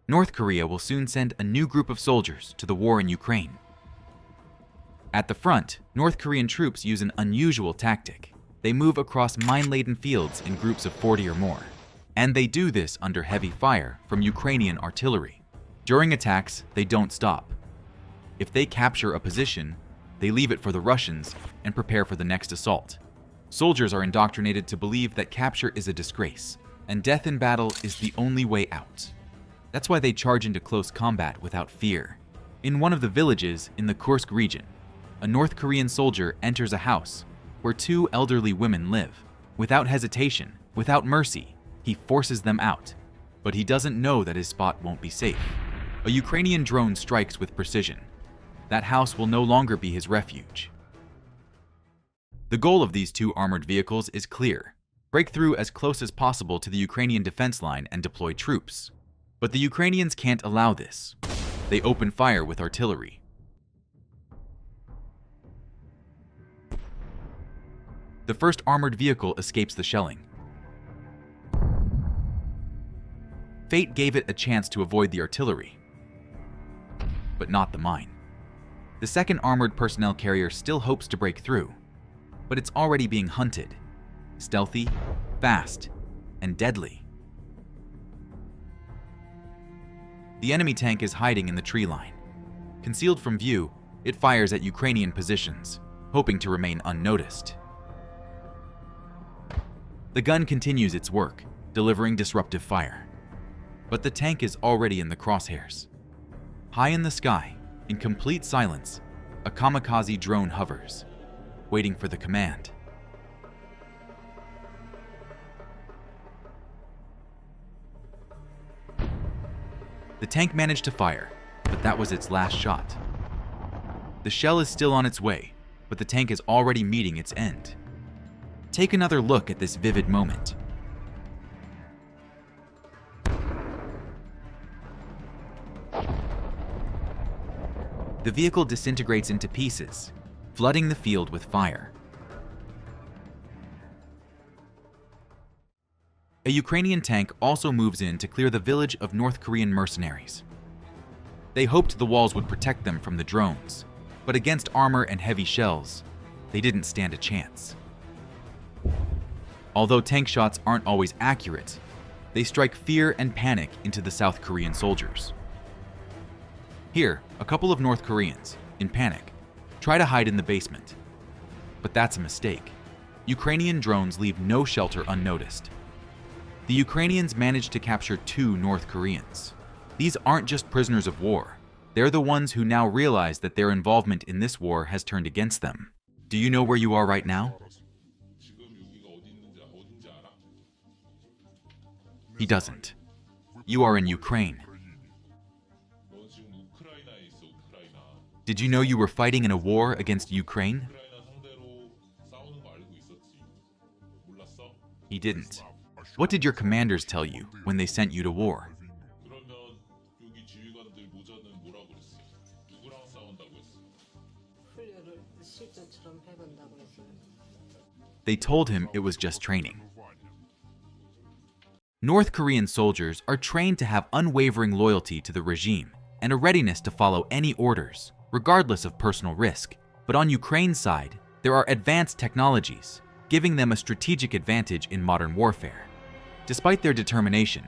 North Korea will soon send a new group of soldiers to the war in Ukraine. At the front, North Korean troops use an unusual tactic. They move across mine-laden fields in groups of 40 or more. And they do this under heavy fire from Ukrainian artillery. During attacks, they don't stop. If they capture a position, they leave it for the Russians and prepare for the next assault. Soldiers are indoctrinated to believe that capture is a disgrace, and death in battle is the only way out. That's why they charge into close combat without fear. In one of the villages in the Kursk region, a North Korean soldier enters a house where two elderly women live. Without hesitation, without mercy, he forces them out. But he doesn't know that his spot won't be safe. A Ukrainian drone strikes with precision. That house will no longer be his refuge. The goal of these two armored vehicles is clear: break through as close as possible to the Ukrainian defense line and deploy troops. But the Ukrainians can't allow this. They open fire with artillery. The first armored vehicle escapes the shelling. Fate gave it a chance to avoid the artillery, but not the mine. The second armored personnel carrier still hopes to break through, but it's already being hunted. Stealthy, fast, and deadly. The enemy tank is hiding in the tree line. Concealed from view, it fires at Ukrainian positions, hoping to remain unnoticed. The gun continues its work, delivering disruptive fire. But the tank is already in the crosshairs. High in the sky, in complete silence, a kamikaze drone hovers, waiting for the command. The tank managed to fire, but that was its last shot. The shell is still on its way, but the tank is already meeting its end. Take another look at this vivid moment. The vehicle disintegrates into pieces, flooding the field with fire. A Ukrainian tank also moves in to clear the village of North Korean mercenaries. They hoped the walls would protect them from the drones, but against armor and heavy shells, they didn't stand a chance. Although tank shots aren't always accurate, they strike fear and panic into the South Korean soldiers. Here, a couple of North Koreans, in panic, try to hide in the basement. But that's a mistake. Ukrainian drones leave no shelter unnoticed. The Ukrainians managed to capture 2 North Koreans. These aren't just prisoners of war. They're the ones who now realize that their involvement in this war has turned against them. Do you know where you are right now? He doesn't. You are in Ukraine. Did you know you were fighting in a war against Ukraine? He didn't. What did your commanders tell you when they sent you to war? They told him it was just training. North Korean soldiers are trained to have unwavering loyalty to the regime and a readiness to follow any orders, regardless of personal risk. But on Ukraine's side, there are advanced technologies, giving them a strategic advantage in modern warfare. Despite their determination,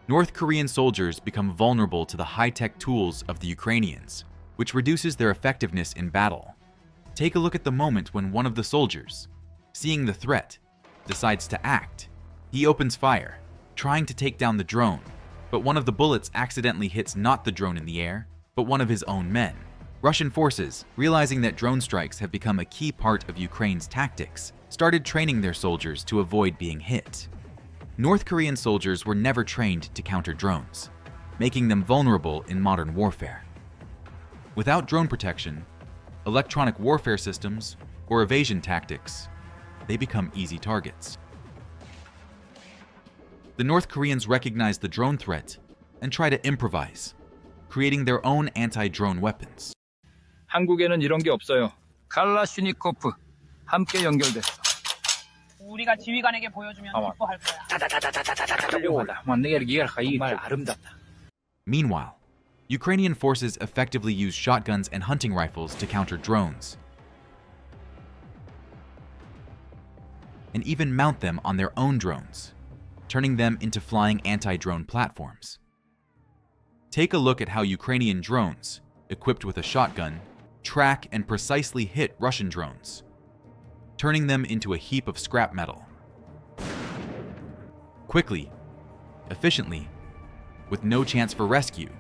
North Korean soldiers become vulnerable to the high-tech tools of the Ukrainians, which reduces their effectiveness in battle. Take a look at the moment when one of the soldiers, seeing the threat, decides to act. He opens fire, trying to take down the drone, but one of the bullets accidentally hits not the drone in the air, but one of his own men. Russian forces, realizing that drone strikes have become a key part of Ukraine's tactics, started training their soldiers to avoid being hit. North Korean soldiers were never trained to counter drones, making them vulnerable in modern warfare. Without drone protection, electronic warfare systems, or evasion tactics, they become easy targets. The North Koreans recognize the drone threat and try to improvise, creating their own anti-drone weapons. 한국에는 이런 게 없어요. 칼라슈니코프 함께 연결됐어. 우리가 지휘관에게 보여주면 기뻐할 거야. 훌륭하다. 내가 이게 정말 아름답다. Meanwhile, Ukrainian forces effectively use shotguns and hunting rifles to counter drones, and even mount them on their own drones, turning them into flying anti-drone platforms. Take a look at how Ukrainian drones, equipped with a shotgun, track and precisely hit Russian drones, turning them into a heap of scrap metal. Quickly, efficiently, with no chance for rescue,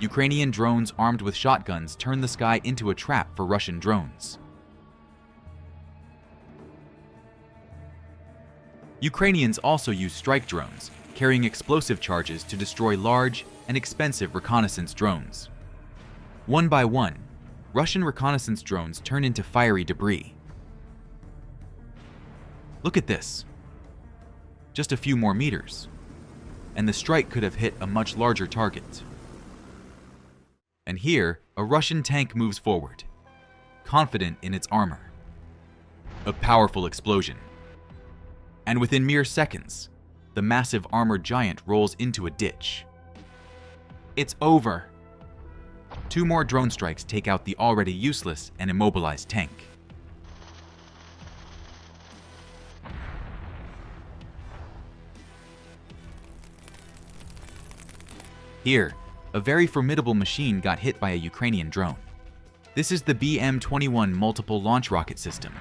Ukrainian drones armed with shotguns turn the sky into a trap for Russian drones. Ukrainians also use strike drones, carrying explosive charges to destroy large and expensive reconnaissance drones. One by one, Russian reconnaissance drones turn into fiery debris. Look at this. Just a few more meters, and the strike could have hit a much larger target. And here, a Russian tank moves forward, confident in its armor. A powerful explosion. And within mere seconds, the massive armored giant rolls into a ditch. It's over. 2 more drone strikes take out the already useless and immobilized tank. Here, a very formidable machine got hit by a Ukrainian drone. This is the BM-21 multiple launch rocket system.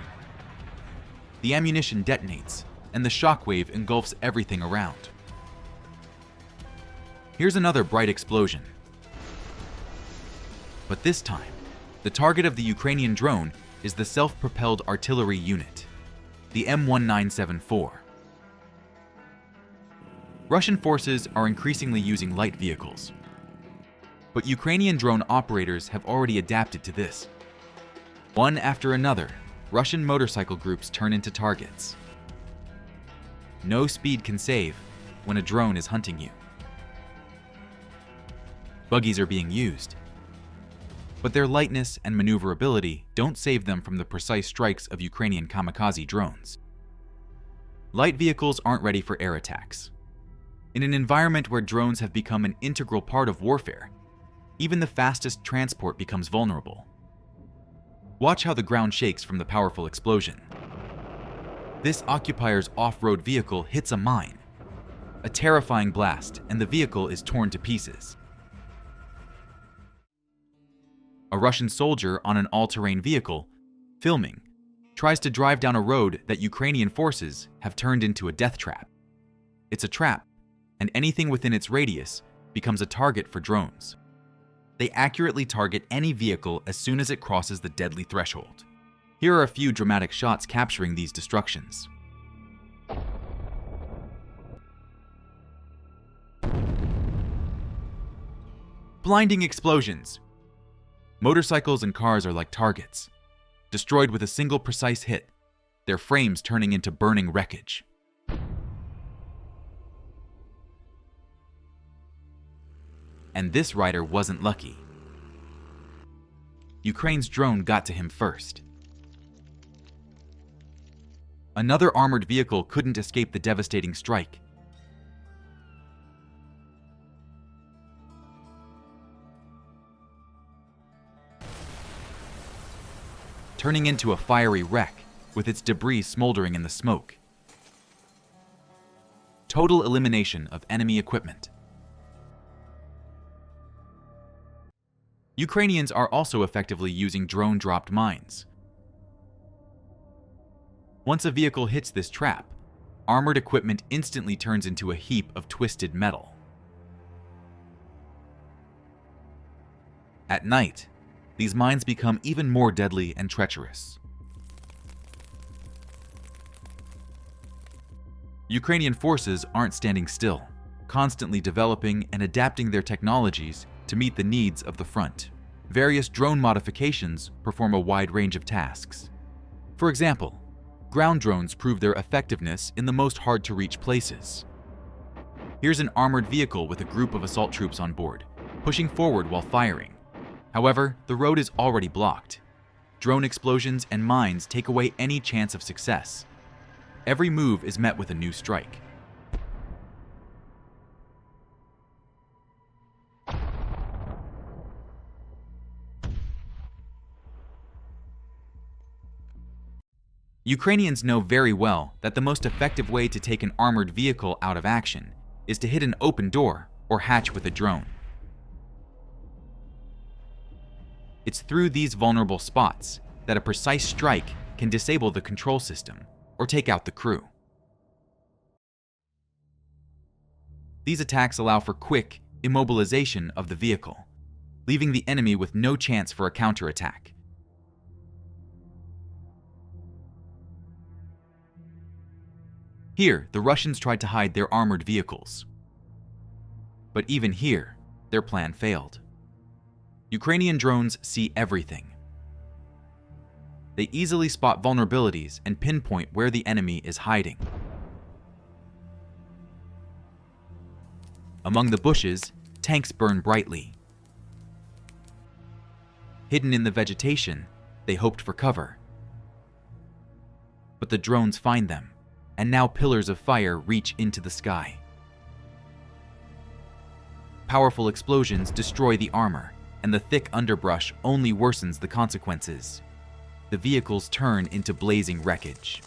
The ammunition detonates, and the shockwave engulfs everything around. Here's another bright explosion. But this time, the target of the Ukrainian drone is the self-propelled artillery unit, the M1974. Russian forces are increasingly using light vehicles, but Ukrainian drone operators have already adapted to this. One after another, Russian motorcycle groups turn into targets. No speed can save when a drone is hunting you. Buggies are being used, but their lightness and maneuverability don't save them from the precise strikes of Ukrainian kamikaze drones. Light vehicles aren't ready for air attacks. In an environment where drones have become an integral part of warfare, even the fastest transport becomes vulnerable. Watch how the ground shakes from the powerful explosion. This occupier's off-road vehicle hits a mine. A terrifying blast, and the vehicle is torn to pieces. A Russian soldier on an all-terrain vehicle, filming, tries to drive down a road that Ukrainian forces have turned into a death trap. It's a trap, and anything within its radius becomes a target for drones. They accurately target any vehicle as soon as it crosses the deadly threshold. Here are a few dramatic shots capturing these destructions. Blinding explosions. Motorcycles and cars are like targets, destroyed with a single precise hit, their frames turning into burning wreckage. And this rider wasn't lucky. Ukraine's drone got to him first. Another armored vehicle couldn't escape the devastating strike. Turning into a fiery wreck, with its debris smoldering in the smoke. Total elimination of enemy equipment. Ukrainians are also effectively using drone-dropped mines. Once a vehicle hits this trap, armored equipment instantly turns into a heap of twisted metal. At night, these mines become even more deadly and treacherous. Ukrainian forces aren't standing still, constantly developing and adapting their technologies to meet the needs of the front. Various drone modifications perform a wide range of tasks. For example, ground drones prove their effectiveness in the most hard-to-reach places. Here's an armored vehicle with a group of assault troops on board, pushing forward while firing. However, the road is already blocked. Drone explosions and mines take away any chance of success. Every move is met with a new strike. Ukrainians know very well that the most effective way to take an armored vehicle out of action is to hit an open door or hatch with a drone. It's through these vulnerable spots that a precise strike can disable the control system or take out the crew. These attacks allow for quick immobilization of the vehicle, leaving the enemy with no chance for a counterattack. Here, the Russians tried to hide their armored vehicles. But even here, their plan failed. Ukrainian drones see everything. They easily spot vulnerabilities and pinpoint where the enemy is hiding. Among the bushes, tanks burn brightly. Hidden in the vegetation, they hoped for cover. But the drones find them, and now pillars of fire reach into the sky. Powerful explosions destroy the armor, and the thick underbrush only worsens the consequences. The vehicles turn into blazing wreckage.